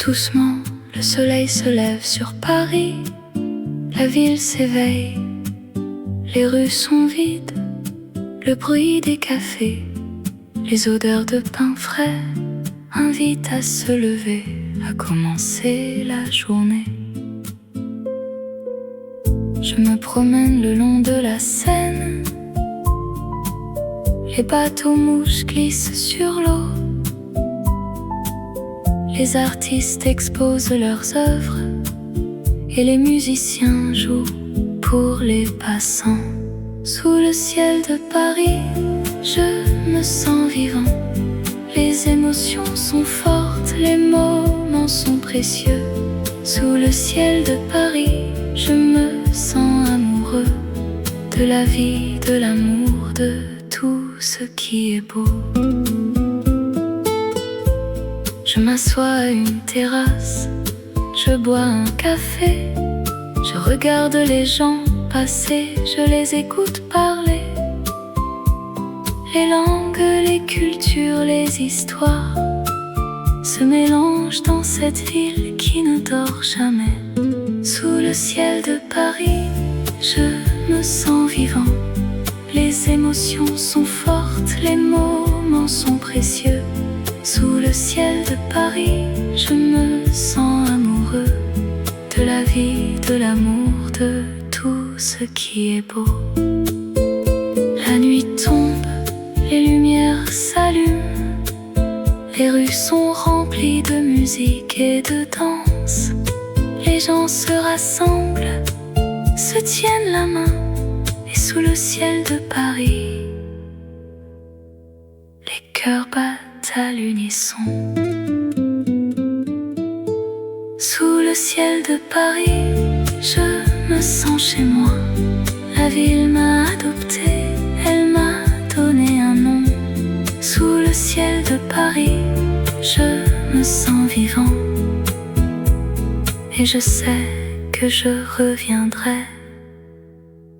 Doucement, le soleil se lève sur Paris. La ville s'éveille, les rues sont vides. Le bruit des cafés, les odeurs de pain frais invitent à se lever, à commencer la journée. Je me promène le long de la Seine. Les bateaux mouches glissent sur l'eau. Les artistes exposent leurs œuvres et les musiciens jouent pour les passants. Sous le ciel de Paris, je me sens vivant. Les émotions sont fortes, les moments sont précieux. Sous le ciel de Paris, je me sens amoureux de la vie, de l'amour, de tout ce qui est beau. Je m'assois à une terrasse, je bois un café, je regarde les gens passer, je les écoute parler. Les langues, les cultures, les histoires se mélangent dans cette ville qui ne dort jamais. Sous le ciel de Paris, je me sens vivant. Les émotions sont fortes, les moments sont précieux. Sous le ciel de Paris, je me sens amoureux de la vie, de l'amour, de tout ce qui est beau. La nuit tombe, les lumières s'allument. Les rues sont remplies de musique et de danse. Les gens se rassemblent, se tiennent la main. Et sous le ciel de Paris, les cœurs battent à l'unisson. Sous le ciel de Paris, je me sens chez moi. La ville m'a adopté, elle m'a donné un nom. Sous le ciel de Paris, je me sens vivant. Et je sais que je reviendrai,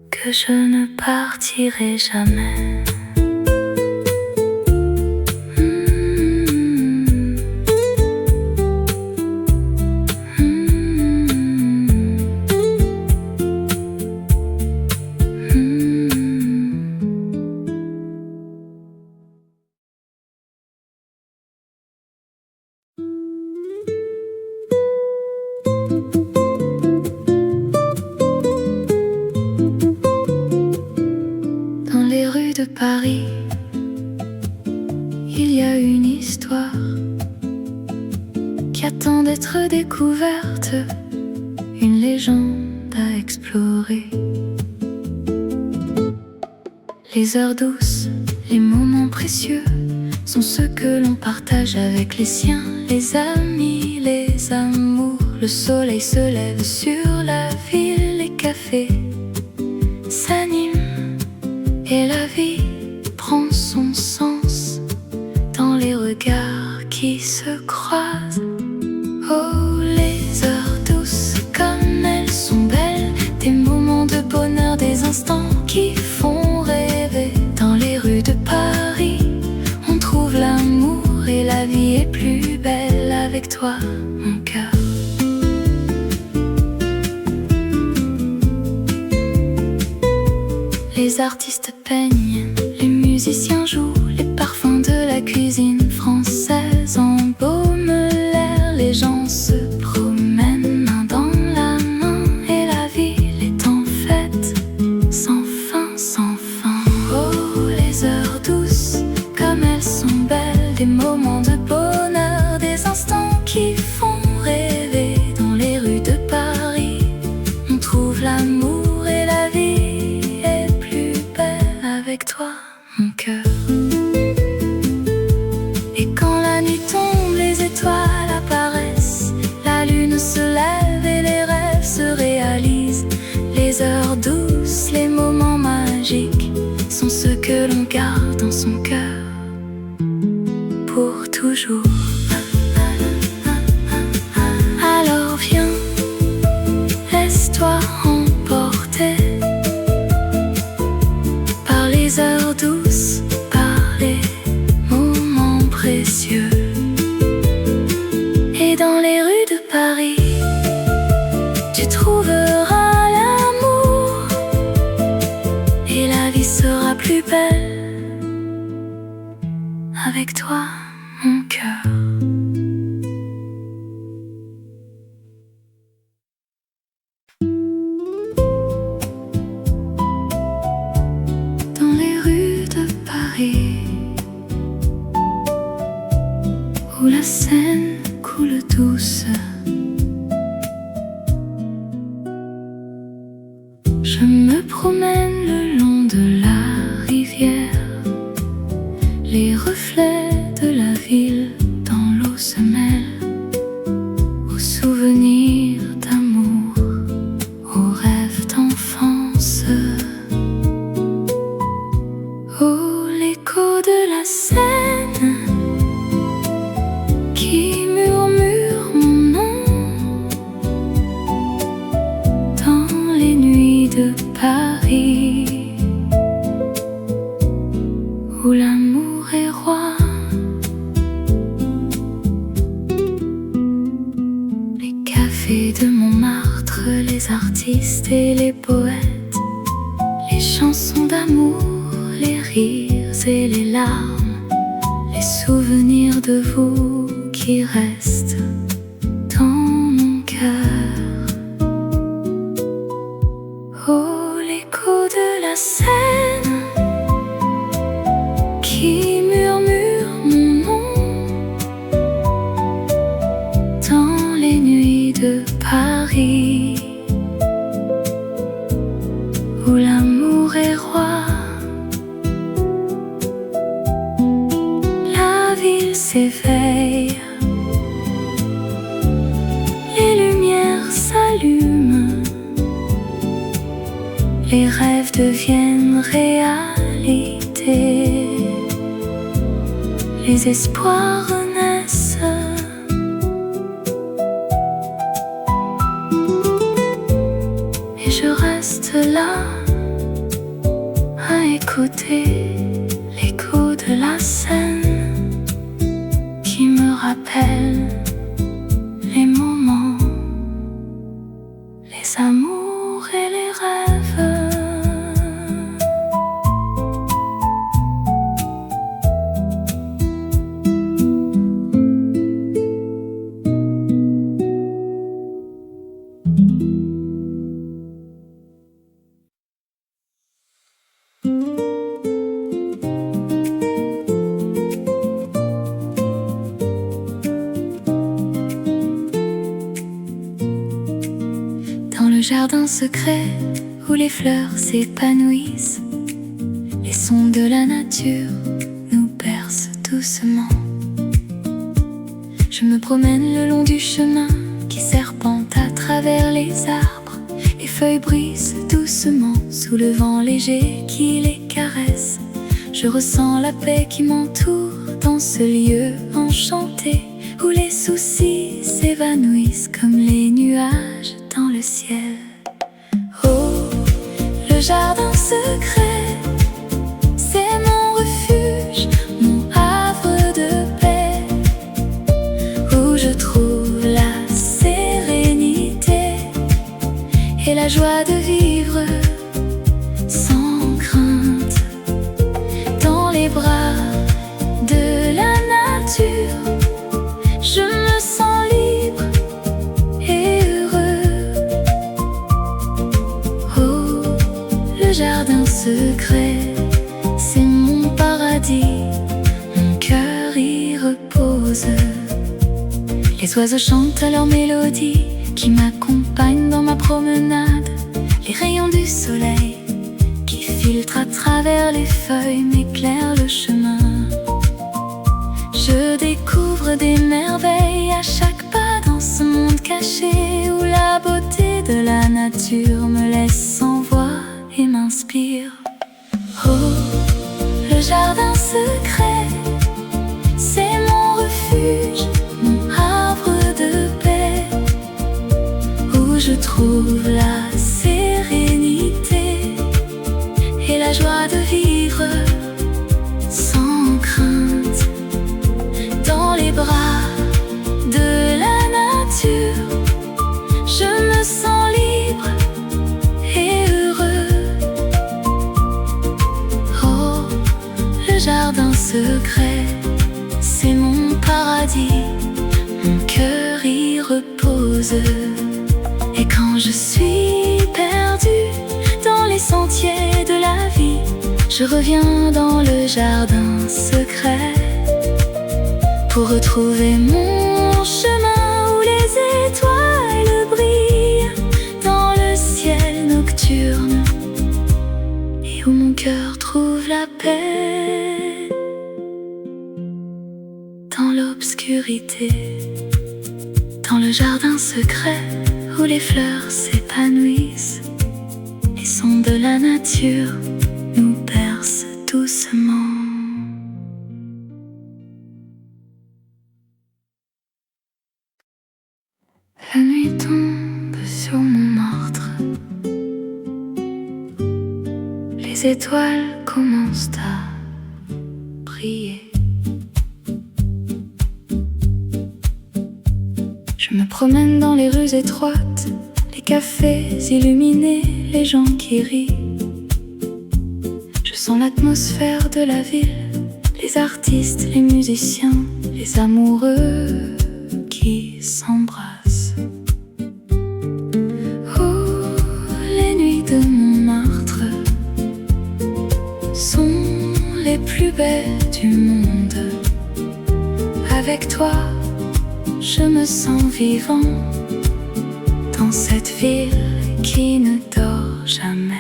que je ne partirai jamais. De Paris, il y a une histoire qui attend d'être découverte, une légende à explorer. Les heures douces, les moments précieux sont ceux que l'on partage avec les siens, les amis, les amours. Le soleil se lève sur la ville, les cafés s'animent. Et la vie prend son sens dans les regards qui se croisent. Oh, les heures douces, comme elles sont belles, des moments de bonheur, des instants qui font rêver. Dans les rues de Paris, on trouve l'amour et la vie est plus belle avec toi, mon cœur. Les artistes peignent, les musiciens jouent, les parfums de la cuisine française embaument l'air. Les gens se promènent main dans la main et la ville est en fête, sans fin, sans fin. Oh, les heures douces, comme elles sont belles, des moments de bonheur, des instants qui font rêver. Dans les rues de Paris, on trouve l'amour et la vie avec toi, mon cœur. Et quand la nuit tombe, les étoiles apparaissent, la lune se lève et les rêves se réalisent. Les heures douces, les moments magiques sont ceux que l'on garde dans son cœur pour toujours. Alors viens, laisse-toi emporter par les heures douces, par les moments précieux. Et dans les rues trouveras l'amour et la vie sera plus belle avec toi, mon cœur. Dans les rues de Paris, où la Seine coule douce, je me promène le long de la rivière. Les reflets de la ville dans l'eau se mêlent aux souvenirs d'amour, aux rêves d'enfance. Oh, l'écho de la Seine qui murmure mon nom dans les nuits de Paris, où l'amour est roi. Les cafés de Montmartre, les artistes et les poètes, les chansons d'amour, les rires et les larmes, les souvenirs de vous qui restent dans mon cœur. Oh, l'écho de la Seine qui murmure mon nom dans les nuits de Paris, où l'amour est roi. La ville s'éveille, les lumières s'allument, les rêves deviennent réalité, les espoirs renaissent. Et je reste là à écouter l'écho de la Seine qui me rappelle les moments, les amours et les rêves. Dans le jardin secret où les fleurs s'épanouissent, les sons de la nature nous bercent doucement. Je me promène le long du chemin qui serpente à travers les arbres. Les feuilles brisent doucement sous le vent léger qui les caresse. Je ressens la paix qui m'entoure dans ce lieu enchanté où les soucis s'évanouissent comme les nuages dans le ciel. Oh, le jardin secret, c'est mon refuge, mon havre de paix, où je trouve la sérénité et la joie de vivre sans crainte. Dans les bras de la nature, je me sens libre et heureux. Oh, le jardin secret, c'est mon paradis, mon cœur y repose. Les oiseaux chantent leur mélodie qui m'accompagnent dans ma promenade. Les rayons du soleil qui filtrent à travers les feuilles m'éclairent le chemin. Je découvre des merveilles à chaque pas dans ce monde caché où la beauté de la nature me laisse sans voix et m'inspire. Oh, le jardin secret, c'est mon refuge, mon havre de paix, où je trouve la sérénité et la joie de vivre sans crainte. Dans les bras de la nature, je me sens libre rose. Et quand je suis perdue dans les sentiers de la vie, je reviens dans le jardin secret pour retrouver mon chemin où les étoiles brillent dans le ciel nocturne et où mon cœur trouve la paix dans l'obscurité, dans le jardin secret où les fleurs s'épanouissent. Les sons de la nature nous bercent doucement. La nuit tombe sur Montmartre. Les étoiles commencent à briller. Je me promène dans les rues étroites, les cafés illuminés, les gens qui rient. Je sens l'atmosphère de la ville, les artistes, les musiciens, les amoureux qui s'embrassent. Oh, les nuits de Montmartre sont les plus belles du monde. Avec toi, je me sens vivant dans cette ville qui ne dort jamais.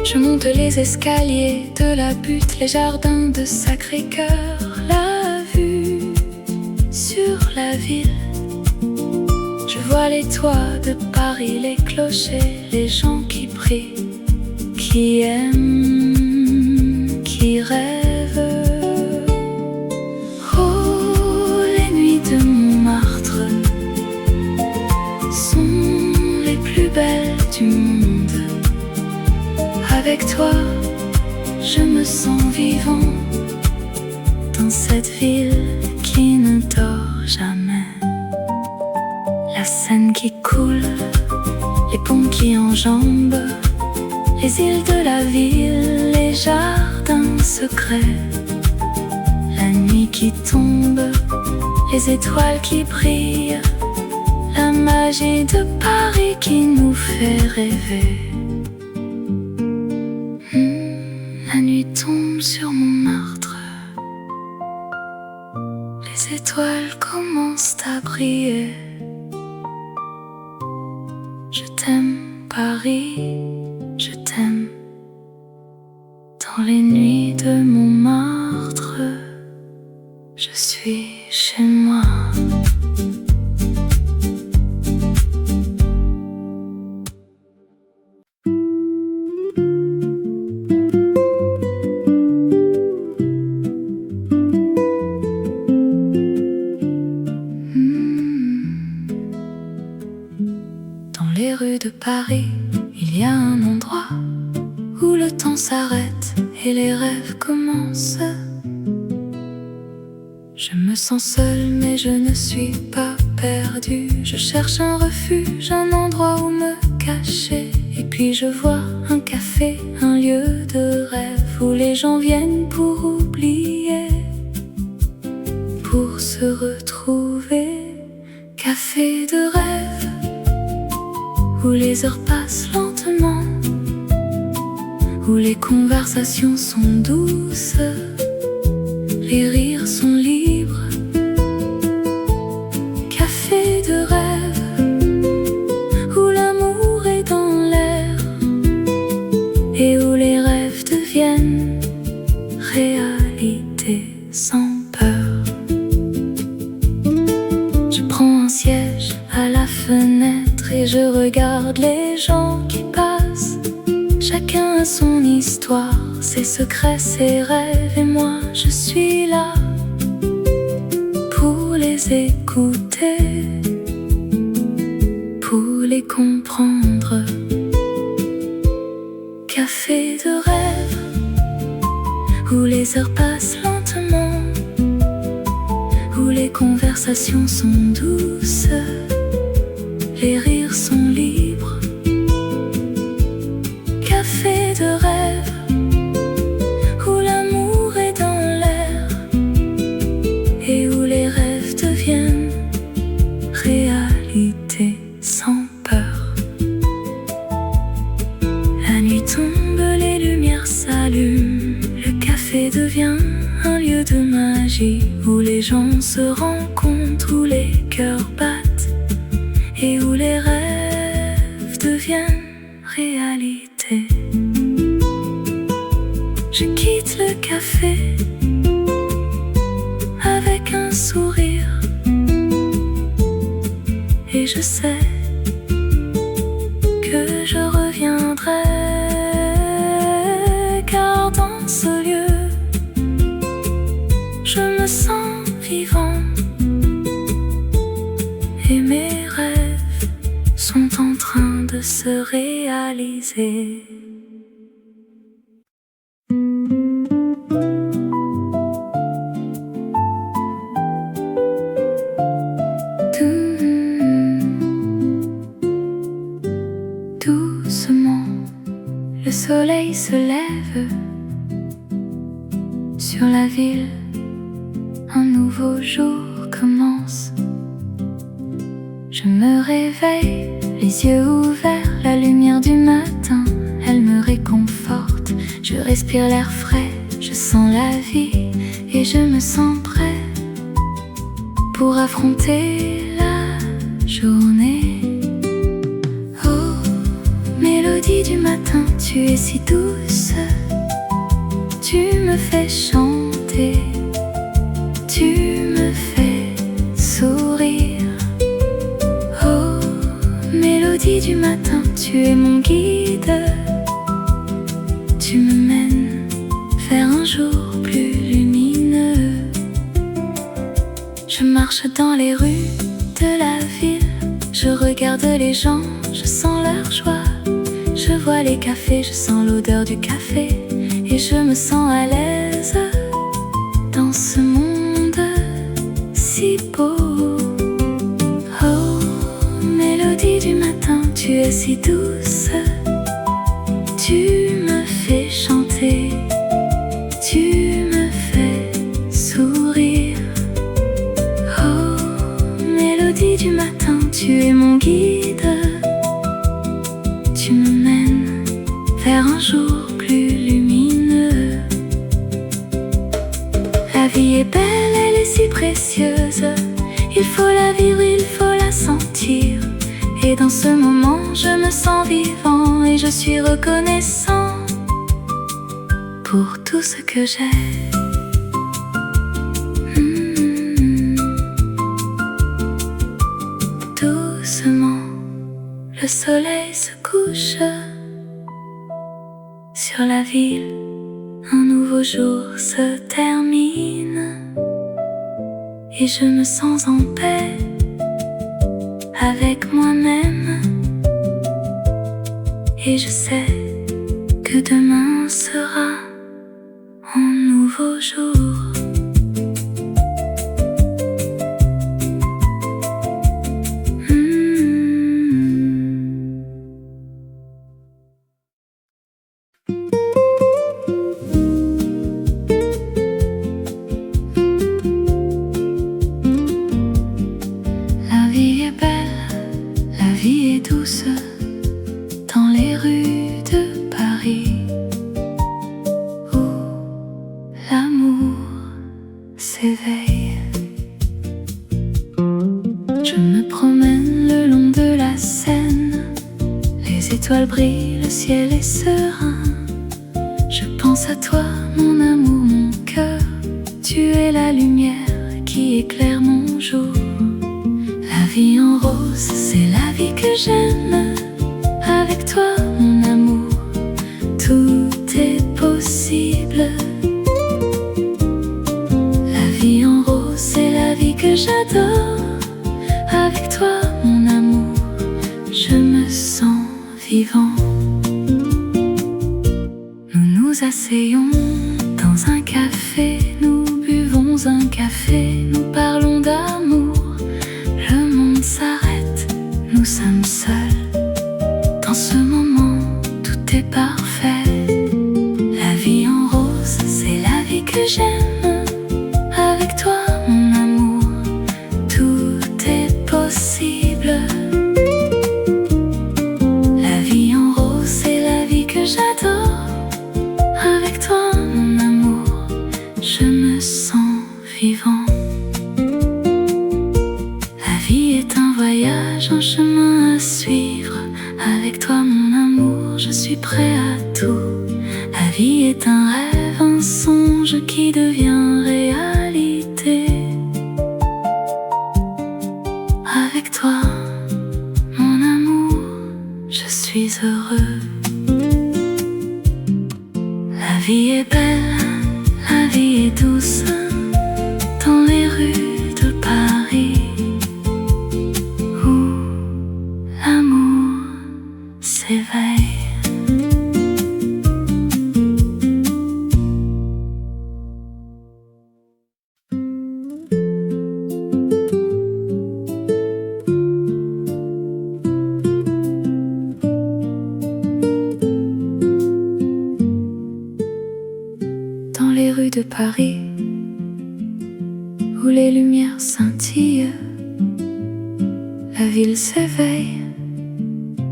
Je monte les escaliers de la butte, les jardins de Sacré-Cœur, la vue sur la ville. Je vois les toits de Paris, les clochers, les gens qui prient, qui aiment, qui rêvent. Oh, les nuits de Montmartre sont les plus belles du monde. Avec toi, je me sens vivant dans cette ville qui ne dort jamais. La Seine qui coule, les ponts qui enjambent, les îles de la ville, les jardins secrets. La nuit qui tombe, les étoiles qui brillent, la magie de Paris qui nous fait rêver. La nuit tombe sur Montmartre, les étoiles commencent à briller. Je t'aime Paris, je t'aime. Dans les nuits de Montmartre, je suis chez moi. Dans les rues de Paris, il y a un endroit où le temps s'arrête et les rêves commencent. Je me sens seule mais je ne suis pas perdue. Je cherche un refuge, un endroit où me cacher. Et puis je vois un café, un lieu de rêve où les gens viennent pour oublier, pour se retrouver. Café de rêve où les heures passent lentement, où les conversations sont douces, les rires sont libres. Café de rêve où l'amour est dans l'air et où les rêves deviennent réalité sans peur. Je prends un siège à la fenêtre et je regarde les gens qui passent. Chacun a son histoire, ses secrets, ses rêves, et moi je suis là pour les écouter, pour les comprendre. Café de rêve où les heures passent lentement, où les conversations sont douces, les rires sont libres. Café de rêve où l'amour est dans l'air et où les de magie où les gens se rencontrent, où les cœurs battent et où les rêves deviennent réalité. Je quitte le café avec un sourire et je sais que je reviendrai, car dans ce lieu je me sens vivant et mes rêves sont en train de se réaliser. Doucement, le soleil se lève sur la ville. Un nouveau jour commence. Je me réveille, les yeux ouverts, la lumière du matin, elle me réconforte. Je respire l'air frais, je sens la vie et je me sens prêt pour affronter la journée. Oh, mélodie du matin, tu es si douce, tu me fais chanter. Tu me fais sourire. Oh, mélodie du matin, tu es mon guide. Tu me mènes vers un jour plus lumineux. Je marche dans les rues de la ville. Je regarde les gens, je sens leur joie. Je vois les cafés, je sens l'odeur du café. Et je me sens à l'aise dans ce monde si beau. Oh, mélodie du matin, tu es si douce. Tu me fais chanter, tu me fais sourire. Oh, mélodie du matin, tu es mon guide. Tu me mènes vers un jour plus lumineux. La vie est belle, elle est si précieuse. Il faut la vivre, il faut la sentir. Et dans ce moment, je me sens vivant et je suis reconnaissant pour tout ce que j'ai. Doucement, le soleil se couche sur la ville. Un nouveau jour se termine et je me sens en paix avec moi-même. Et je sais que demain sera un nouveau jour. La vie est belle, la vie est douce dans les rues de Paris, où l'amour s'éveille. Je me promène le long de la Seine, les étoiles brillent, le ciel est serein. Je pense à toi, mon amour, mon cœur. Tu es la lumière qui éclaire mon jour. La vie en rose, c'est la vie que j'aime. Avec toi, mon amour, tout est possible. La vie en rose, c'est la vie que j'adore. Avec toi, mon amour, je me sens vivant. Nous nous asseyons dans un café, nous buvons un café, nous parlons d'amour. Le monde s'arrête, nous sommes seuls. Dans ce moment, tout est parfait. La vie en rose, c'est la vie que j'aime. Avec toi, mon amour, tout est possible. La vie en rose, c'est la vie que j'adore. Avec toi, mon amour, je vivant. La vie est un voyage, un chemin à suivre. Avec toi mon amour, je suis prêt à tout. La vie est un rêve, un songe qui devient réalité. Avec toi, mon amour, je suis heureux. La vie est belle, la vie est douce, dans les rues de Paris, où l'amour s'éveille. Dans les rues de Paris, où les lumières scintillent, la ville s'éveille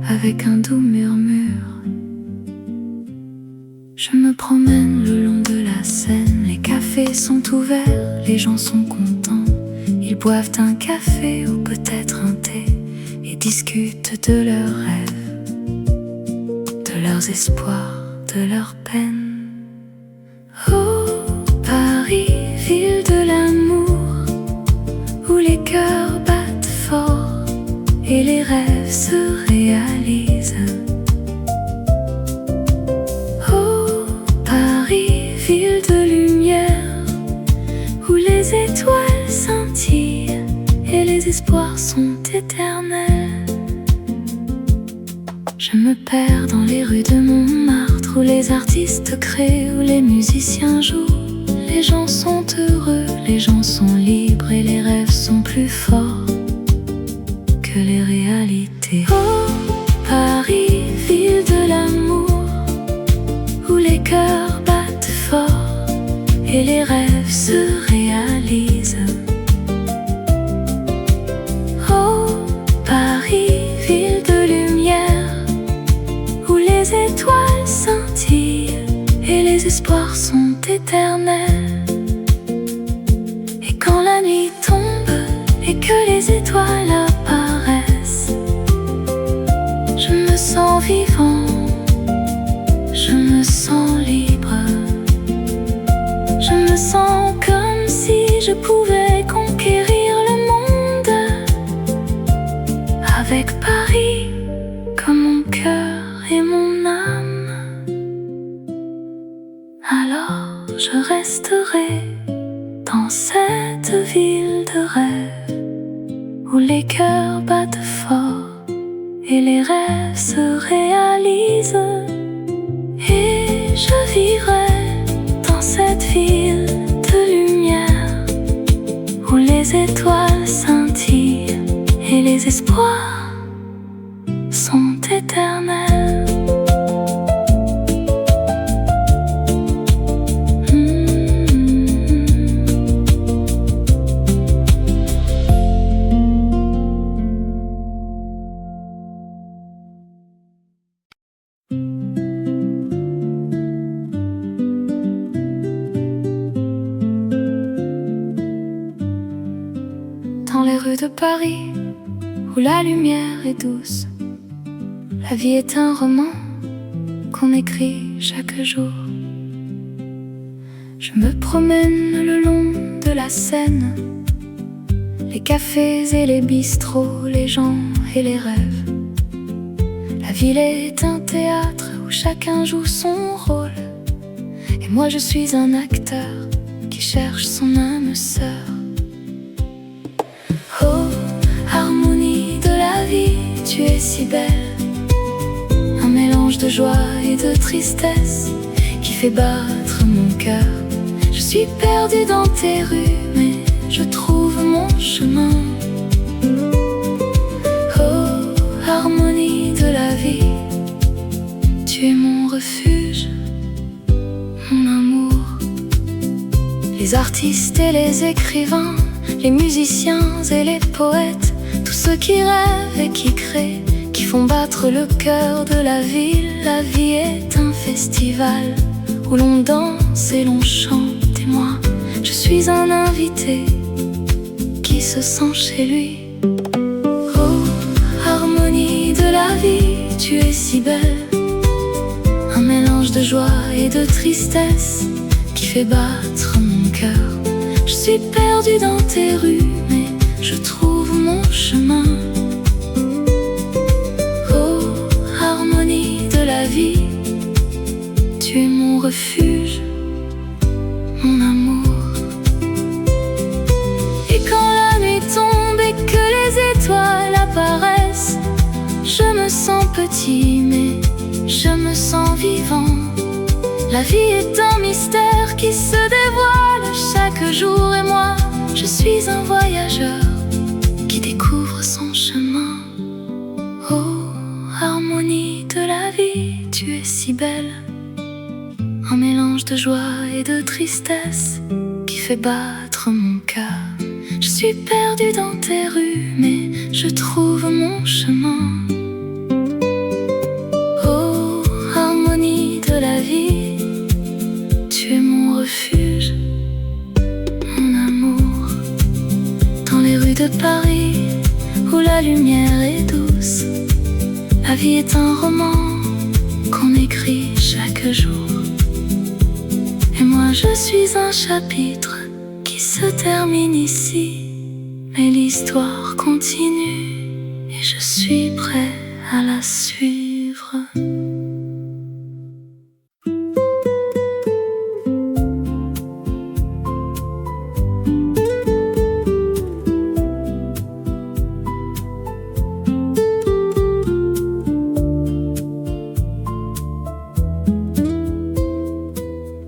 avec un doux murmure. Je me promène le long de la Seine, les cafés sont ouverts, les gens sont contents. Ils boivent un café ou peut-être un thé et discutent de leurs rêves, de leurs espoirs, de leurs peines. Oh, Paris, ville de l'amour, où les cœurs battent fort et les rêves se réalisent. Oh, Paris, ville de lumière, où les étoiles scintillent et les espoirs sont éternels. Je me perds dans les rues de Montmartre, où les artistes créent, où les musiciens jouent. Les gens sont heureux, les gens sont libres et les rêves sont plus forts que les réalités. Oh, Paris, ville de l'amour, où les cœurs battent fort et les rêves se réalisent. Oh, Paris, ville de lumière, où les étoiles scintillent et les espoirs sont éternels. Et quand la nuit tombe et que les étoiles apparaissent, je me sens vivant, je me sens libre. Je me sens comme si je pouvais conquérir le monde, avec Paris comme mon cœur et mon âme. Alors je resterai dans cette ville de rêve, où les cœurs battent fort et les rêves se réalisent. Et je vivrai dans cette ville de lumière, où les étoiles scintillent et les espoirs sont éternels. Dans les rues de Paris, où la lumière est douce, la vie est un roman qu'on écrit chaque jour. Je me promène le long de la Seine, les cafés et les bistrots, les gens et les rêves. La ville est un théâtre où chacun joue son rôle, et moi je suis un acteur qui cherche son âme sœur. Oh, harmonie de la vie, tu es si belle, un mélange de joie et de tristesse qui fait battre mon cœur. Je suis perdu dans tes rues, mais je trouve mon chemin. Oh, harmonie de la vie, tu es mon refuge, mon amour. Les artistes et les écrivains, les musiciens et les poètes, tous ceux qui rêvent et qui créent, qui font battre le cœur de la ville. La vie est un festival où l'on danse et l'on chante, et moi, je suis suis un invité qui se sent chez lui. Oh, harmonie de la vie, tu es si belle. Un mélange de joie et de tristesse qui fait battre mon cœur. Je suis perdue dans tes rues, mais je trouve mon chemin. Oh, harmonie de la vie, tu es mon refuge, mon amour. Et quand la nuit tombe et que les étoiles apparaissent, je me sens petit, mais je me sens vivant. La vie est un mystère qui se dévoile chaque jour, et moi, je suis un voyageur qui découvre son chemin. Oh, harmonie de la vie, tu es si belle. Un mélange de joie et de tristesse qui fait battre mon cœur. Je suis perdue dans tes rues, mais je trouve mon chemin. Oh, harmonie de la vie, tu es mon refuge, mon amour. Dans les rues de Paris, où la lumière est douce, la vie est un roman qu'on écrit chaque jour. Et moi je suis un chapitre qui se termine ici, mais l'histoire continue et je suis prêt à la suivre.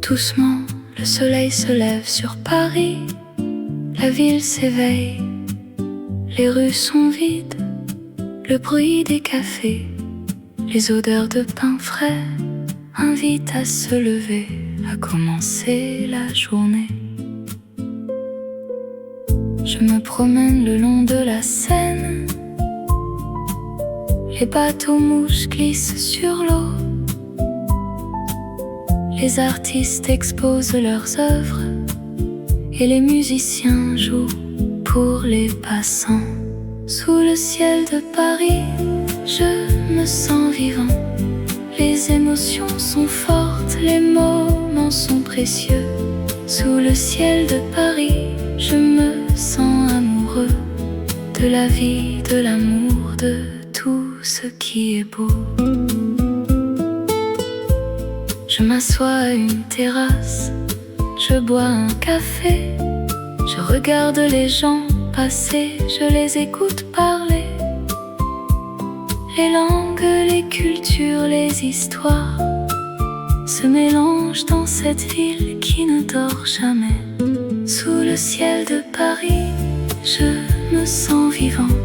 Doucement, le soleil se lève sur Paris, la ville s'éveille, les rues sont vides, le bruit des cafés, les odeurs de pain frais invitent à se lever, à commencer la journée. Je me promène le long de la Seine, les bateaux mouches glissent sur l'eau. Les artistes exposent leurs œuvres et les musiciens jouent pour les passants. Sous le ciel de Paris, je me sens vivant. Les émotions sont fortes, les moments sont précieux. Sous le ciel de Paris, je me sens amoureux de la vie, de l'amour, de tout ce qui est beau. Je m'assois à une terrasse, je bois un café, je regarde les gens passer, je les écoute parler. Les langues, les cultures, les histoires se mélangent dans cette ville qui ne dort jamais. Sous le ciel de Paris, je me sens vivant.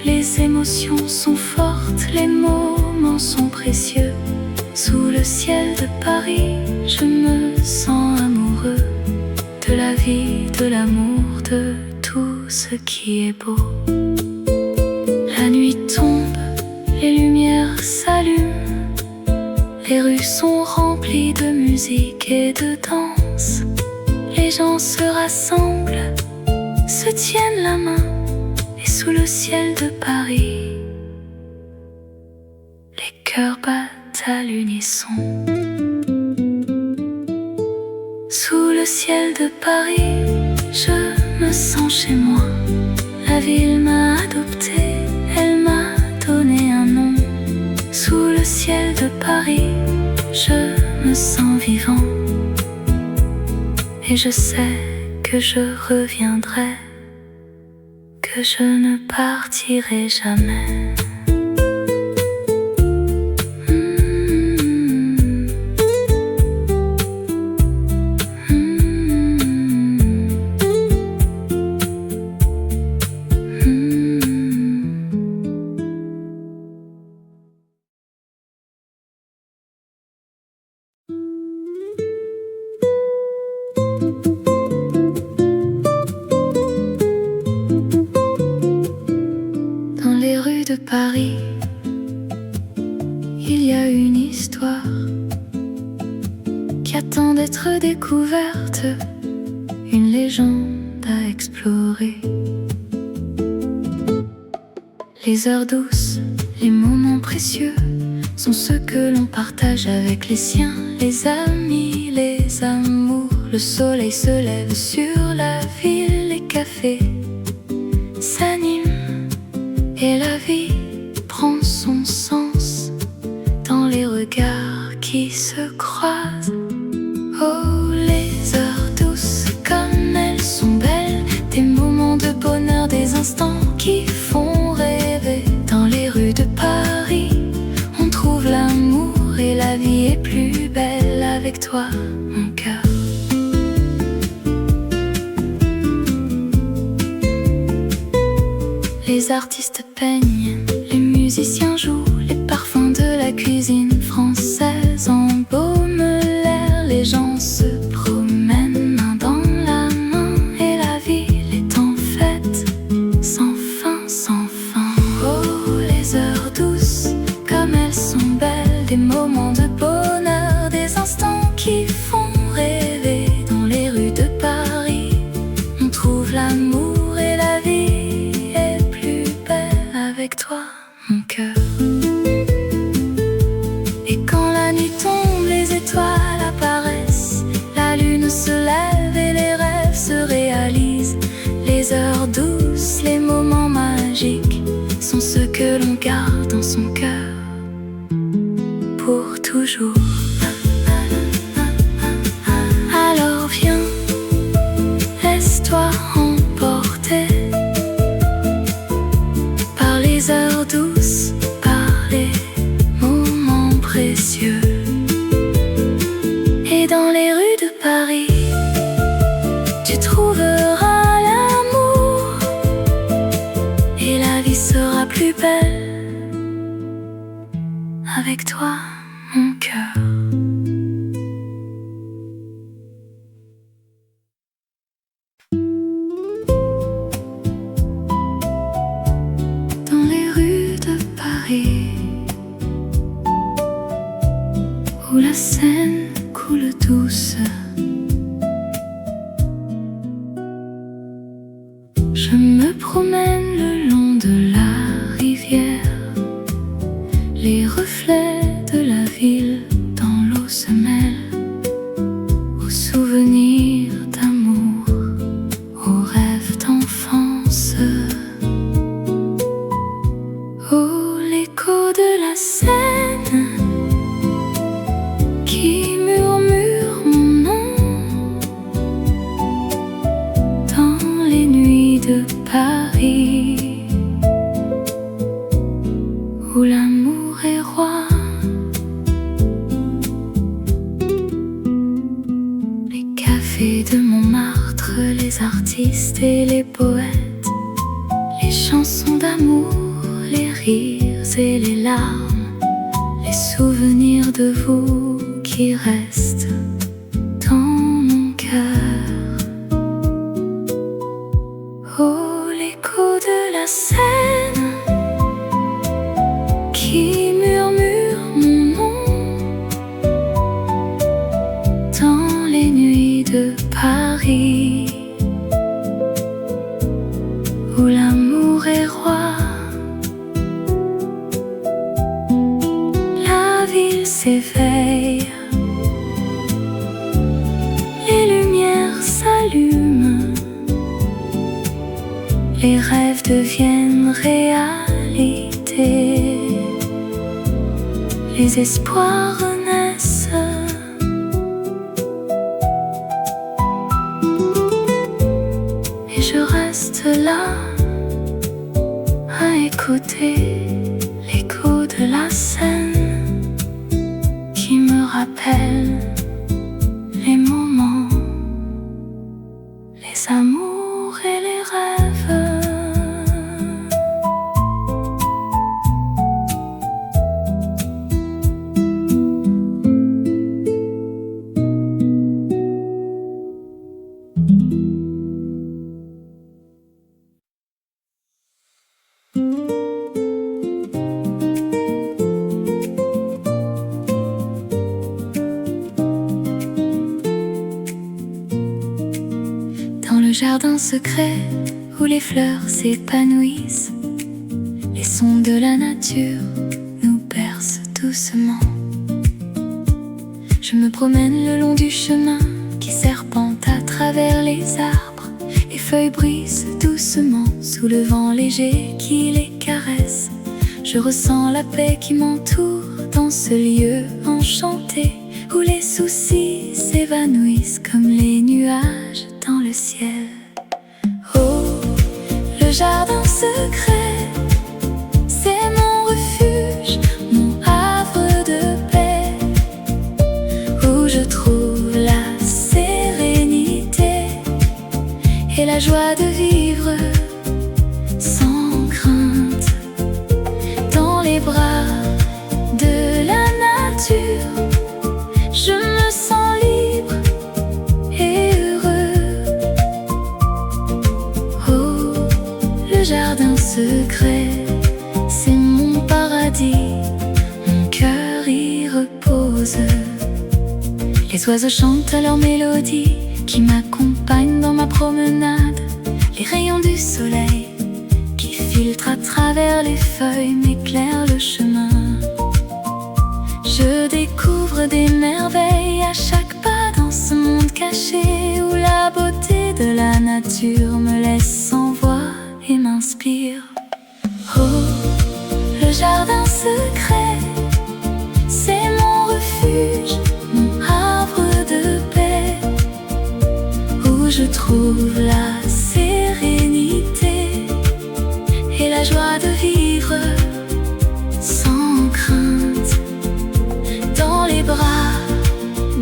Les émotions sont fortes, les moments sont précieux. Sous le ciel de Paris, je me sens amoureux de la vie, de l'amour, de tout ce qui est beau. La nuit tombe, les lumières s'allument, les rues sont remplies de musique et de danse. Les gens se rassemblent, se tiennent la main, et sous le ciel de Paris, les cœurs battent à l'unisson. Sous le ciel de Paris, je me sens chez moi. La ville m'a adopté, elle m'a donné un nom. Sous le ciel de Paris, je me sens vivant. Et je sais que je reviendrai, que je ne partirai jamais. De Paris, il y a une histoire qui attend d'être découverte, une légende monde à explorer. Les heures douces, les moments précieux sont ceux que l'on partage avec les siens, les amis, les amours. Le soleil se lève sur la ville, les cafés s'animent et la vie prend son sens dans les regards qui se croisent. Oh, les heures douces, comme elles sont belles, des moments de bonheur, des instants qui font rêver. Dans les rues de Paris, on trouve l'amour et la vie est plus belle avec toi, mon cœur. Les artistes peignent, les musiciens jouent, les parfums de la cuisine française embaument l'air. Les gens se promènent main dans la main et la ville est en fête, sans fin, sans fin. Oh, les heures douces, comme elles sont belles, des moments de bonheur, des instants qui font rêver. Dans les rues de Paris, on trouve l'amour et la vie est plus belle avec toi, mon cœur. Et quand la nuit tombe, les étoiles apparaissent, la lune se lève et les rêves se réalisent. Les heures douces, les moments magiques sont ceux que l'on garde dans son cœur pour toujours. Alors viens, laisse-toi emporter par les heures douces, par les moments précieux. Et dans les rues de Paris, tu trouveras l'amour et la vie sera plus belle avec toi, mon cœur. Dans les rues de Paris, où la Seine coule douce, je me promène le long de la rivière. Les reflets de la ville dans l'eau se mêlent aux souvenirs d'amour, aux rêves d'enfance. Oh, l'écho de la Seine qui murmure mon nom dans les nuits de Paris, où l'amour est roi. Les cafés de Montmartre, les artistes et les poètes, les chansons d'amour, les rires et les larmes, les souvenirs de vous qui restent dans mon cœur. Oh, l'écho de la Seine qui murmure mon nom dans les nuits de Paris, où l'amour est roi. La ville s'éveille, les lumières s'allument, les rêves deviennent réalité, les espoirs renaissent. Et je reste là à écouter l'écho de la Seine qui me rappelle les moments, les amours et les rêves. jardin secret où les fleurs s'épanouissent. Les sons de la nature nous bercent doucement. Je me promène le long du chemin qui serpente à travers les arbres. Les feuilles brisent doucement sous le vent léger qui les caresse. Je ressens la paix qui m'entoure dans ce lieu enchanté où les soucis s'évanouissent comme les nuages dans le ciel. Oh, le jardin secret, c'est mon refuge, mon havre de paix, où je trouve la sérénité et la joie de vivre sans crainte. Dans les bras de la nature, je me sens libre et heureux. Oh, le jardin secret, c'est mon paradis, mon cœur y repose. Les oiseaux chantent leur mélodie qui m'accompagne dans ma promenade. Les rayons du soleil qui filtrent à travers les feuilles m'éclairent le chemin. Je découvre des merveilles à chaque pas dans ce monde caché où la beauté de la nature me laisse sans voix et m'inspire. Oh, le jardin secret, c'est mon refuge, mon havre de paix, où je trouve la sérénité et la joie de vivre sans crainte. Dans les bras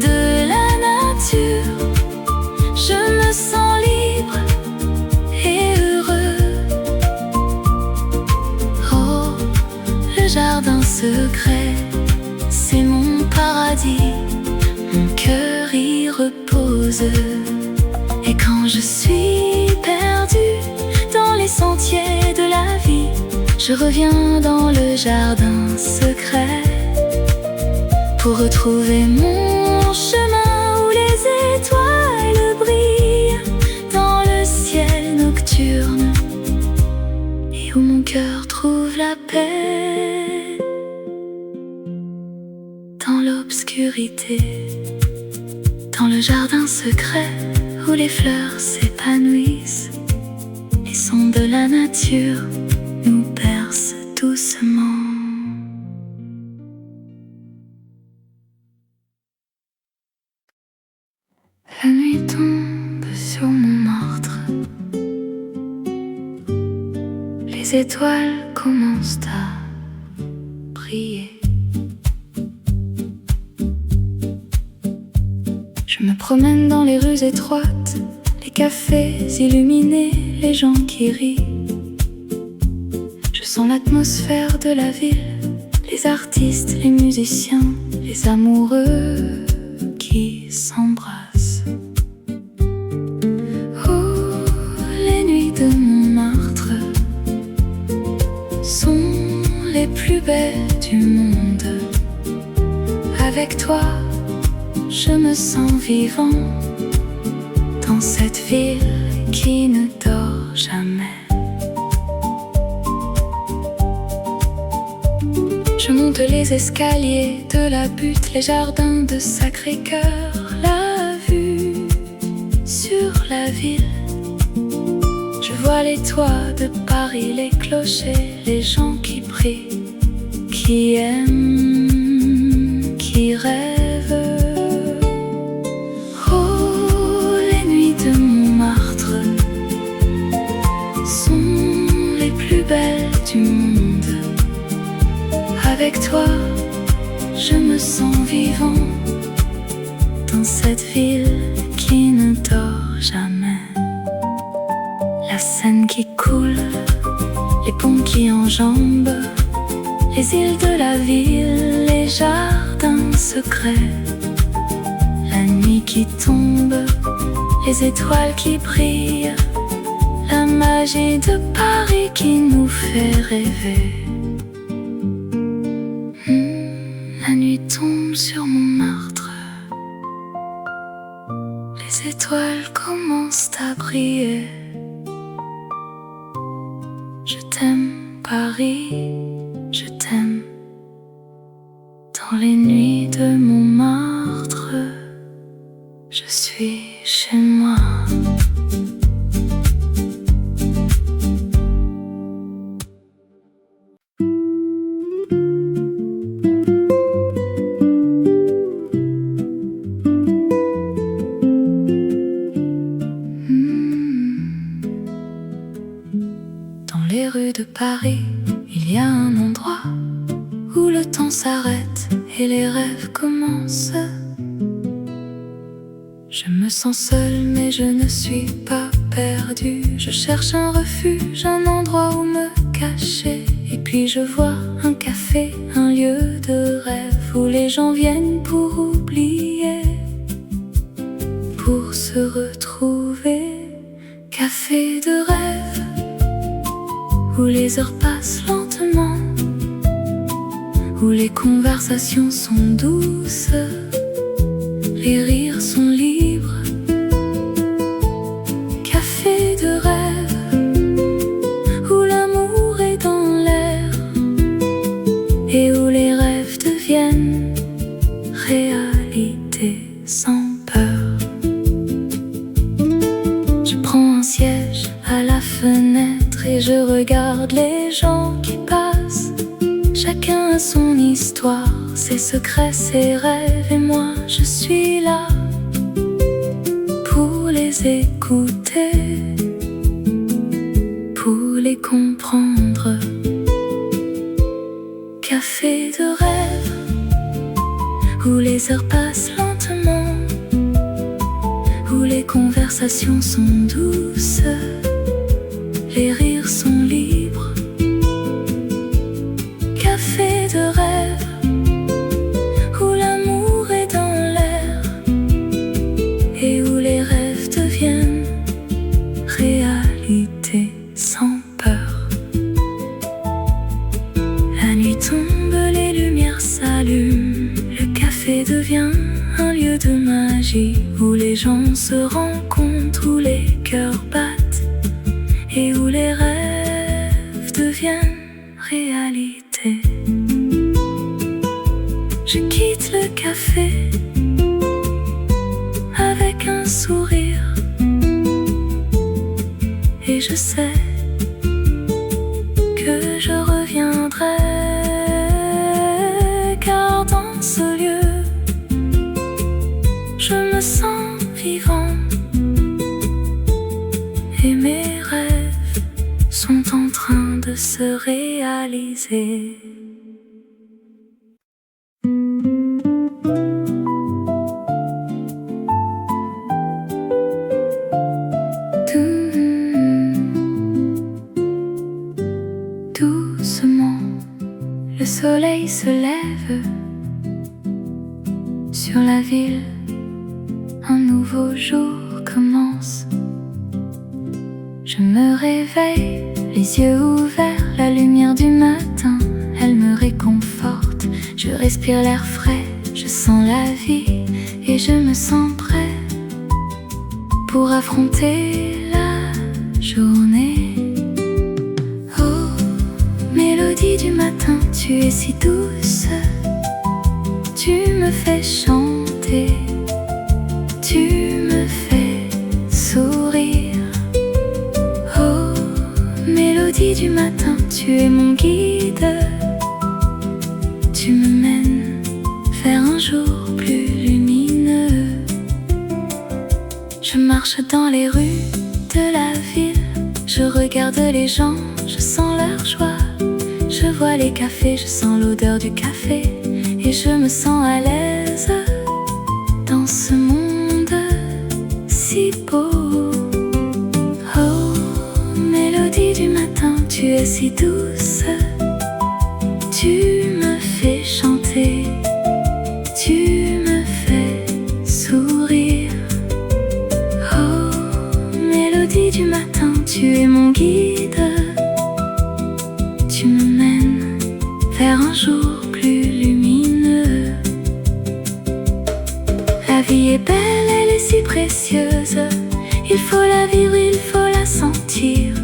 de la nature, je me sens libre et heureux. Oh, le jardin secret, c'est mon paradis, mon cœur y repose. Et quand je suis perdue dans les sentiers de la vie, je reviens dans le jardin secret pour retrouver mon chemin où les étoiles brillent dans le ciel nocturne et où mon cœur trouve la paix dans l'obscurité. Dans le jardin secret où les fleurs s'épanouissent, les sons de la nature nous bercent doucement. La nuit tombe sur Montmartre, les étoiles commencent à briller. Je me promène dans les rues étroites, les cafés illuminés, les gens qui rient. Je sens l'atmosphère de la ville, les artistes, les musiciens, les amoureux qui s'embrassent. Oh, les nuits de Montmartre sont les plus belles du monde. Avec toi, je me sens vivant dans cette ville qui ne dort jamais. Je monte les escaliers de la butte, les jardins de Sacré-Cœur, la vue sur la ville. Je vois les toits de Paris, les clochers, les gens qui prient, qui aiment, qui rêvent. Oh, les nuits de Montmartre sont les plus belles du monde. Avec toi, je me sens vivant dans cette ville qui ne dort jamais. La Seine qui coule, les ponts qui enjambent, les îles de la ville, les jardins secrets. La nuit qui tombe, les étoiles qui brillent, la magie de Paris qui nous fait rêver. La nuit tombe sur Montmartre, les étoiles étoiles commencent à briller. Je t'aime, Paris, je t'aime. Dans les nuits de Montmartre, je suis chez moi. Dans les rues de Paris, il y a un endroit où le temps s'arrête et les rêves commencent. Je me sens seule mais je ne suis pas perdue. Je cherche un refuge, un endroit où me cacher. Et puis je vois un café, un lieu de rêve où les gens viennent pour oublier, pour se retrouver. Café de rêve où les heures passent lentement, où les conversations sont douces, les rires sont libres. Café de rêve où l'amour est dans l'air et où les rêves deviennent réalité sans peur. Je prends un siège à la fenêtre et je regarde les gens qui passent. Chacun a son histoire, ses secrets, ses rêves. Et moi je suis là pour les écouter, pour les comprendre. Café de rêve où les heures passent lentement, où les conversations sont douces, les rires sont libres. Café de rêve où l'amour est dans l'air et où les rêves deviennent réalité sans peur. La nuit tombe, les lumières s'allument. Le café devient un lieu de magie où les gens se rencontrent, où les cœurs battent et où les rêves deviennent réalité. Je quitte le café avec un sourire et je sais que je reviendrai, car dans ce lieu je me sens vivant et mes rêves sont en train de se réaliser. Doucement, le soleil se lève sur la ville. Un nouveau jour commence. Je me réveille, les yeux ouverts, la lumière du matin, elle me réconforte. Je respire l'air frais, je sens la vie et je me sens prêt pour affronter la journée. Oh, mélodie du matin, tu es si douce, tu me fais chanter, tu me fais sourire. Oh, mélodie du matin, tu es mon guide, tu me mènes vers un jour plus lumineux. Je marche dans les rues de la ville, je regarde les gens, je sens leur joie. Je vois les cafés, je sens l'odeur du café et je me sens à l'aise dans ce monde si beau. Oh, mélodie du matin, tu es si douce, tu me fais chanter, tu me fais sourire. Oh, mélodie du matin, tu es mon guide, tu me mènes vers un jour plus lumineux. La vie est belle, elle est si près précieuse. Il faut la vivre, il faut la sentir.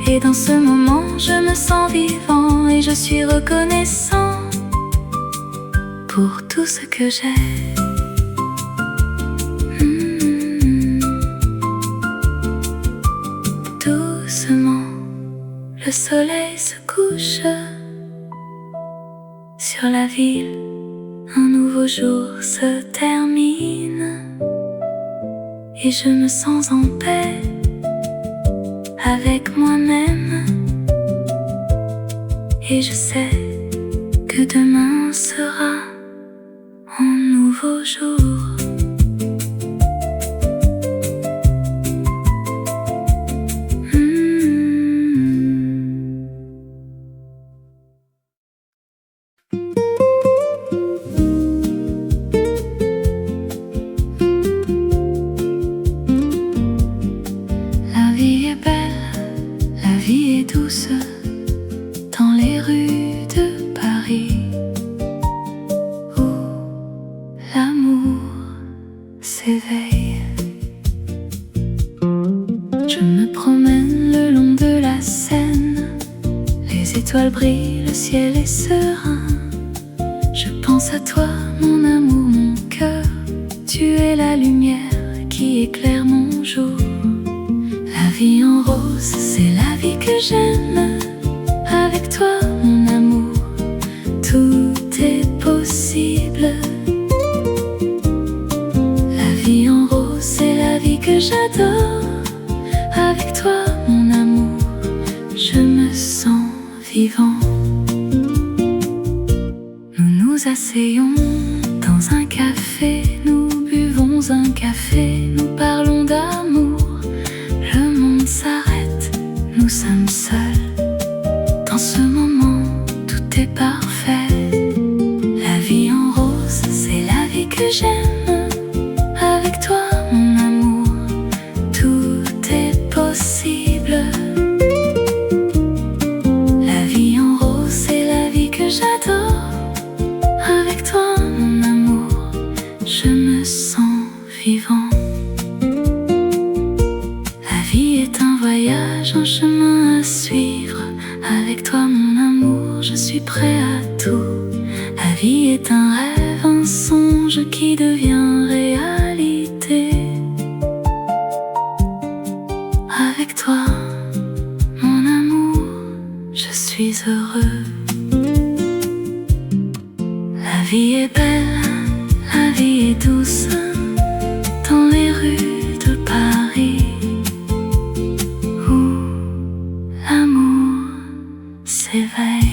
Et dans ce moment, je me sens vivant et je suis reconnaissant pour tout ce que j'ai. Doucement, le soleil se couche sur la ville. Un nouveau jour se termine et je me sens en paix avec moi-même. Et je sais que demain sera un nouveau jour. La vie est belle, la vie est douce dans les rues de Paris, où l'amour s'éveille. Je me promène le long de la Seine, les étoiles brillent, le ciel est serein. Je pense à toi, mon amour, mon cœur. Tu es la lumière qui éclaire mon jour. La vie en rose, c'est la vie que j'aime. Avec toi, mon amour, tout est possible. La vie en rose, c'est la vie que j'adore. Avec toi, mon amour, je me sens vivant. Nous nous asseyons dans un café, nous buvons un café, nous parlons d'amour. Le monde s'arrête, nous sommes seuls. Dans ce moment, tout est parfait. La vie en rose, c'est la vie que j'aime. Avec toi, mon amour, tout est possible. La vie en rose, c'est la vie que j'adore. Avec toi, mon amour, je me sens vivant. La vie est un voyage, un chemin à suivre. Avec toi, mon amour, je suis prêt à tout. La vie est un rêve, un songe qui devient réalité. Avec toi, mon amour, je suis heureux. La vie est belle, la vie est douce dans les rues de Paris, où l'amour s'éveille.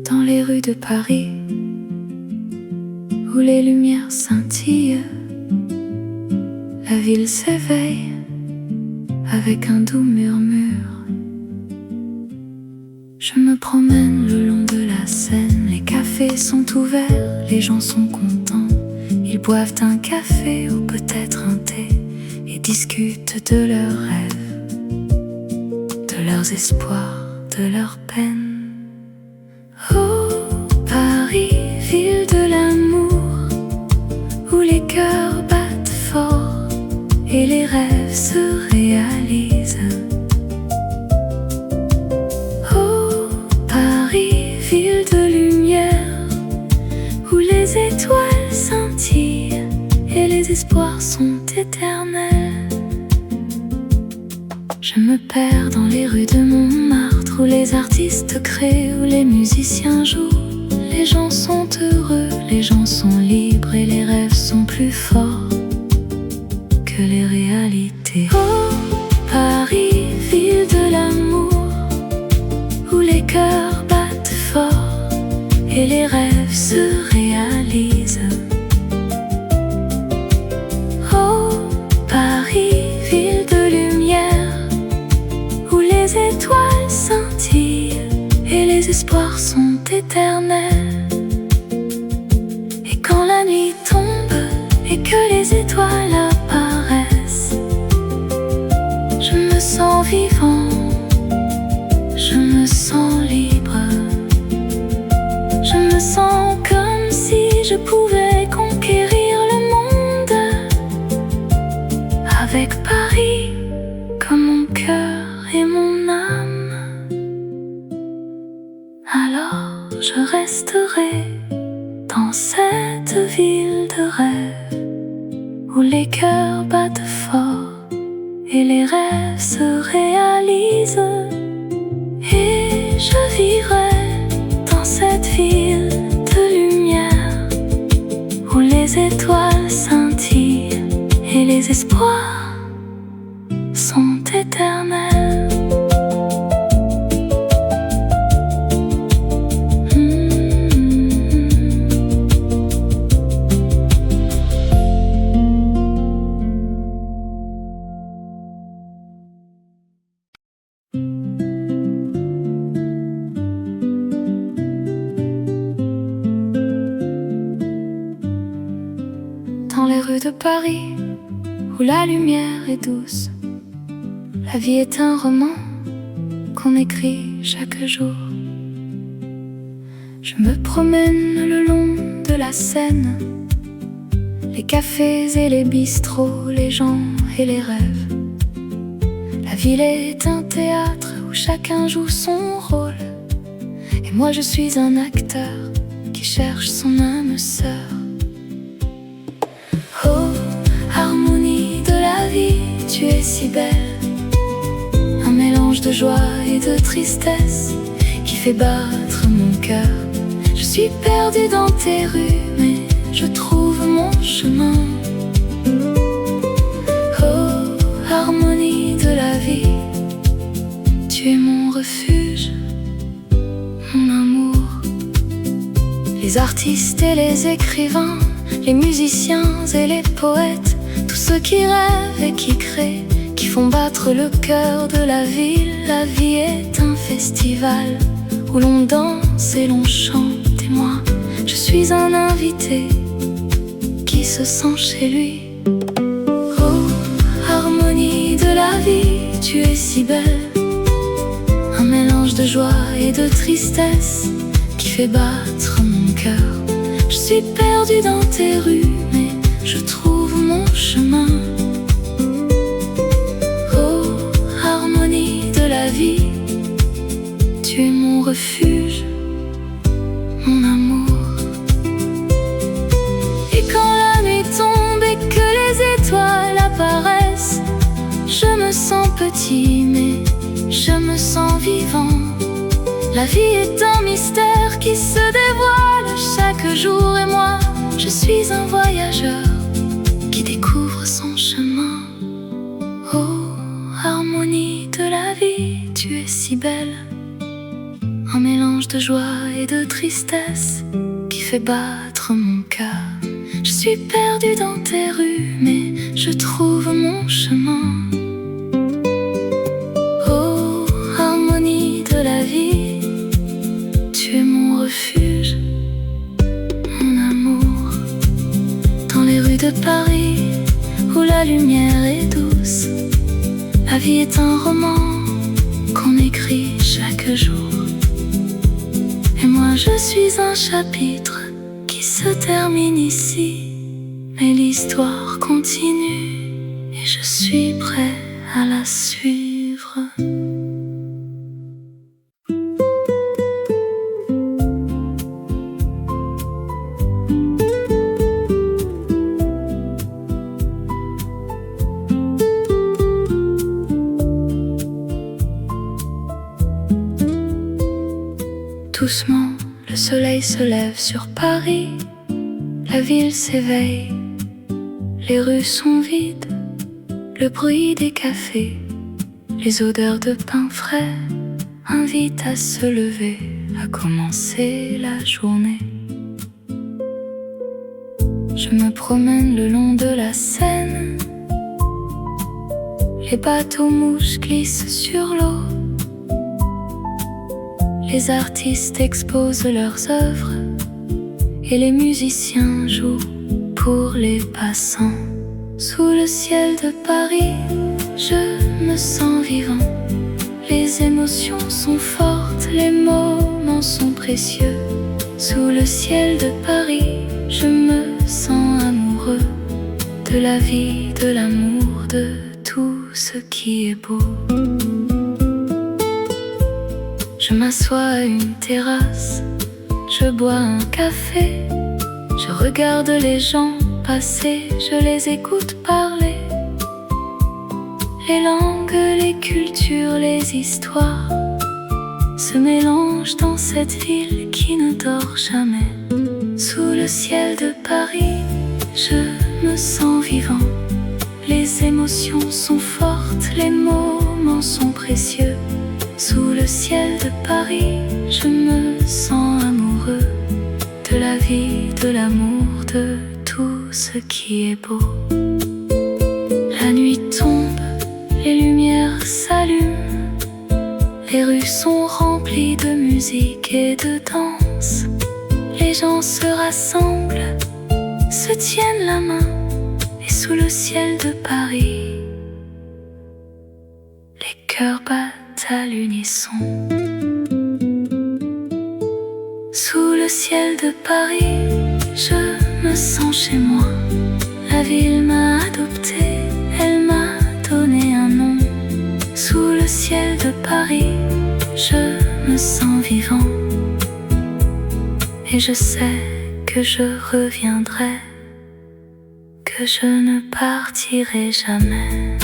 Dans les rues de Paris, où les lumières scintillent, la ville s'éveille avec un doux murmure. Je me promène le long de la Seine, les cafés sont ouverts, les gens sont contents. Ils boivent un café ou peut-être un thé et discutent de leurs rêves, de leurs espoirs, de leurs peines. Oh, Paris, ville de l'amour, où les cœurs battent fort et les rêves se réalisent. Oh, Paris, ville de lumière, où les étoiles scintillent et les espoirs sont éternels. Je me perds dans les rues de Montmartre, où les artistes créent, où les musiciens jouent. Les gens sont heureux, les gens sont libres et les rêves sont plus forts que les réalités. Oh, Paris, ville de l'amour, où les cœurs battent fort et les rêves se réalisent. Oh, Paris, ville de lumière, où les étoiles scintillent et les espoirs sont éternels. Et quand la nuit que les étoiles apparaissent. Je me sens vivant, je me sens libre. Je me sens comme si je pouvais conquérir le monde, avec Paris comme mon cœur et mon âme. Alors je resterai dans cette ville de rêve où les cœurs battent fort et les rêves se réalisent. Et je vivrai dans cette ville de lumière où les étoiles scintillent et les espoirs sont éternels. Dans les rues de Paris, où la lumière est douce, la vie est un roman qu'on écrit chaque jour. Je me promène le long de la Seine, les cafés et les bistrots, les gens et les rêves. La ville est un théâtre où chacun joue son rôle, et moi je suis un acteur qui cherche son âme sœur. Oh, harmonie de la vie, tu es si belle, un mélange de joie et de tristesse qui fait battre mon cœur. Je suis perdue dans tes rues, mais je trouve mon chemin. Oh, harmonie de la vie, tu es mon refuge, mon amour. Les artistes et les écrivains, les musiciens et les poètes, tous ceux qui rêvent et qui créent, qui font battre le cœur de la ville. La vie est un festival où l'on danse et l'on chante, et moi, je suis un invité qui se sent chez lui. Oh, harmonie de la vie, tu es si belle, un mélange de joie et de tristesse qui fait battre mon cœur. Je suis perdue dans tes rues, mais je trouve mon chemin. Oh, harmonie de la vie, tu es mon refuge, mon amour. Et quand la nuit tombe et que les étoiles apparaissent, je me sens petit, mais je me sens vivant. La vie est un mystère qui se dévoile chaque jour, et moi, je suis un voyageur qui découvre son chemin. Oh, harmonie de la vie, tu es si belle, un mélange de joie et de tristesse qui fait battre mon cœur. Je suis perdue dans tes rues, mais je trouve mon chemin. Oh, harmonie de la vie, tu es mon refuge, mon amour. Dans les rues de Paris, où la lumière est douce, la vie est un roman qu'on écrit chaque jour. Et moi je suis un chapitre qui se termine ici, mais l'histoire continue et je suis prêt à la suivre. Doucement, le soleil se lève sur Paris, la ville s'éveille, les rues sont vides, le bruit des cafés, les odeurs de pain frais invitent à se lever, à commencer la journée. Je me promène le long de la Seine, les bateaux mouches glissent sur l'eau. Les artistes exposent leurs œuvres et les musiciens jouent pour les passants. Sous le ciel de Paris, je me sens vivant. Les émotions sont fortes, les moments sont précieux. Sous le ciel de Paris, je me sens amoureux de la vie, de l'amour, de tout ce qui est beau. Je m'assois à une terrasse, je bois un café, je regarde les gens passer, je les écoute parler. Les langues, les cultures, les histoires se mélangent dans cette ville qui ne dort jamais. Sous le ciel de Paris, je me sens vivant. Les émotions sont fortes, les moments sont précieux. Sous le ciel de Paris, je me sens amoureux de la vie, de l'amour, de tout ce qui est beau. La nuit tombe, les lumières s'allument, les rues sont remplies de musique et de danse. Les gens se rassemblent, se tiennent la main, et sous le ciel de Paris, les cœurs battent à l'unisson. Sous le ciel de Paris, je me sens chez moi. La ville m'a adopté, elle m'a donné un nom. Sous le ciel de Paris, je me sens vivant. Et je sais que je reviendrai, que je ne partirai jamais.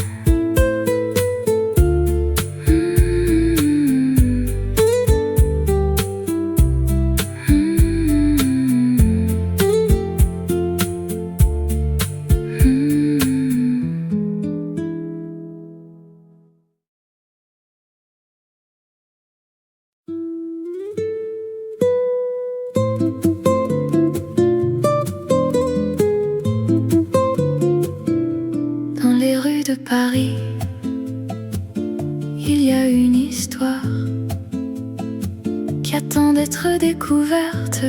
De Paris, il y a une histoire qui attend d'être découverte,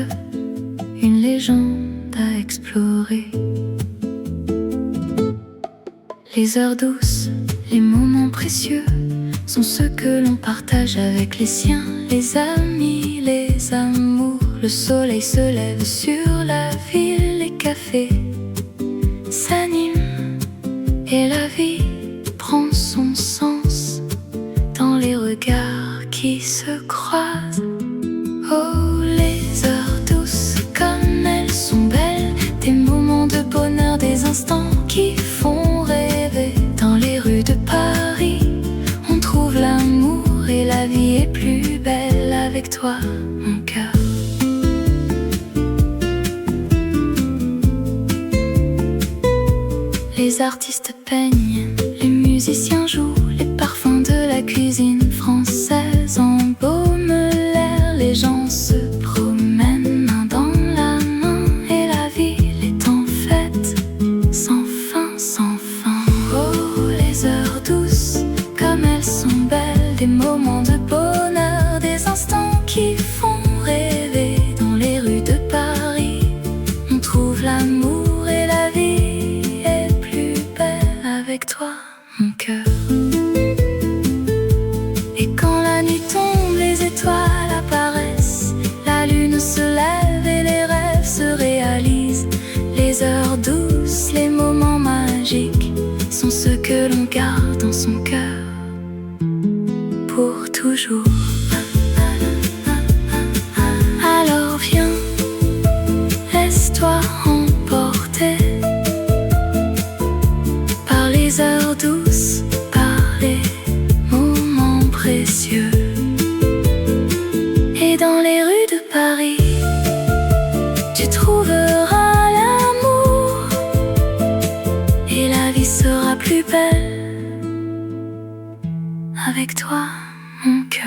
une légende à explorer. Les heures douces, les moments précieux sont ceux que l'on partage avec les siens, les amis, les amours. Le soleil se lève sur la ville, les cafés s'animent et la vie prend son sens dans les regards qui se croisent. Oh, les heures douces, comme elles sont belles, des moments de bonheur, des instants qui font rêver. Dans les rues de Paris, on trouve l'amour et la vie est plus belle avec toi, mon cœur. Les artistes peignent, les musiciens jouent, les parfums de la cuisine française embaument l'air. Les gens se promènent main dans la main et la ville est en fête, sans fin, sans fin. Oh, les heures douces, comme elles sont belles, des moments de bonheur, des instants qui font rêver. Dans les rues de Paris, on trouve l'amour et la vie avec toi, mon cœur. Et quand la nuit tombe, les étoiles apparaissent, la lune se lève et les rêves se réalisent. Les heures douces, les moments magiques sont ceux que l'on garde dans son cœur pour toujours. Alors viens, laisse-toi emporter par les heures douces, par les moments précieux. Et dans les rues de Paris, tu trouveras l'amour et la vie sera plus belle avec toi, mon cœur.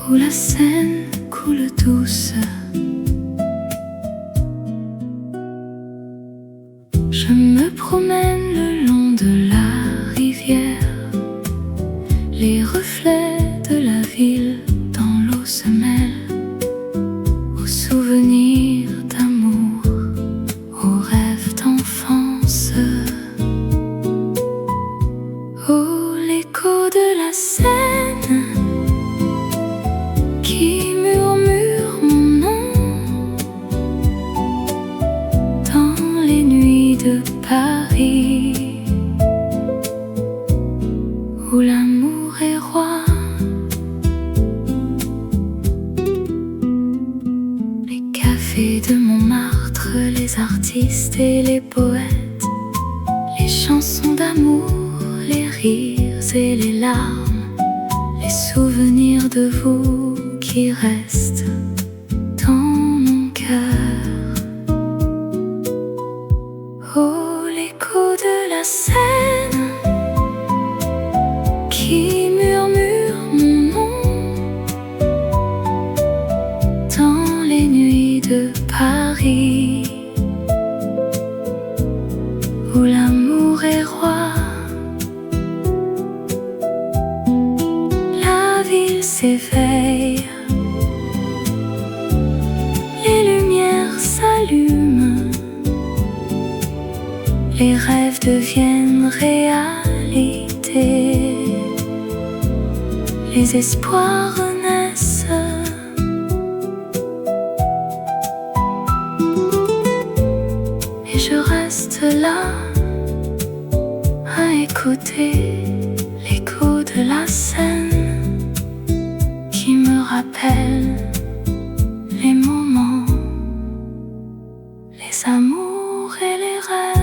Où la Seine coule douce, je Oh, l'écho de la Seine qui murmure mon nom dans les nuits de Paris, où l'amour est roi. Les cafés de Montmartre, les artistes et les poètes, les chansons d'amour, les rires et les larmes, les souvenirs de vous qui restent dans mon cœur. Oh, l'écho de la Seine qui murmure mon nom dans les nuits de Paris, où l'amour est roi. La ville s'éveille, les lumières s'allument, les rêves deviennent réalité, les espoirs renaissent. Et je reste là à écouter l'écho de la Seine qui me rappelle les moments, les amours et les rêves.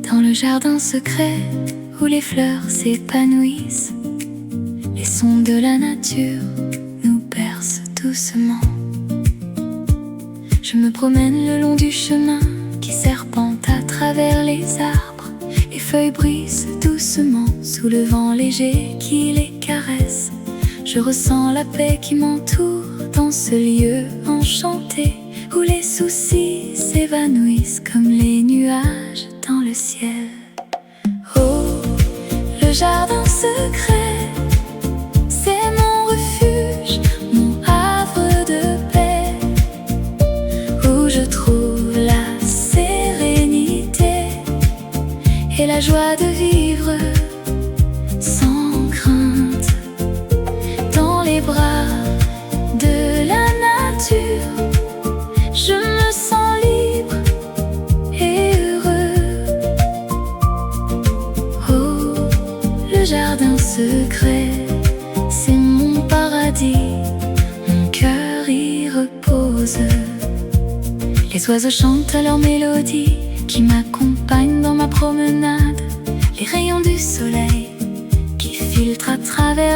Dans le jardin secret où les fleurs s'épanouissent, les sons de la nature nous bercent doucement. Je me promène le long du chemin qui serpente à travers les arbres. Les feuilles brisent doucement sous le vent léger qui les caresse. Je ressens la paix qui m'entoure dans ce lieu enchanté où les soucis s'évanouissent comme les nuages dans le ciel. Oh, le jardin secret, c'est mon refuge, mon havre de paix, où je trouve la sérénité et la joie de vivre sans crainte. Dans les bras de la nature, je me sens libre et heureux. Oh, le jardin secret, c'est mon paradis, mon cœur y repose. Les oiseaux chantent leur mélodie qui m'accompagne dans ma promenade. Les rayons du soleil qui filtrent à travers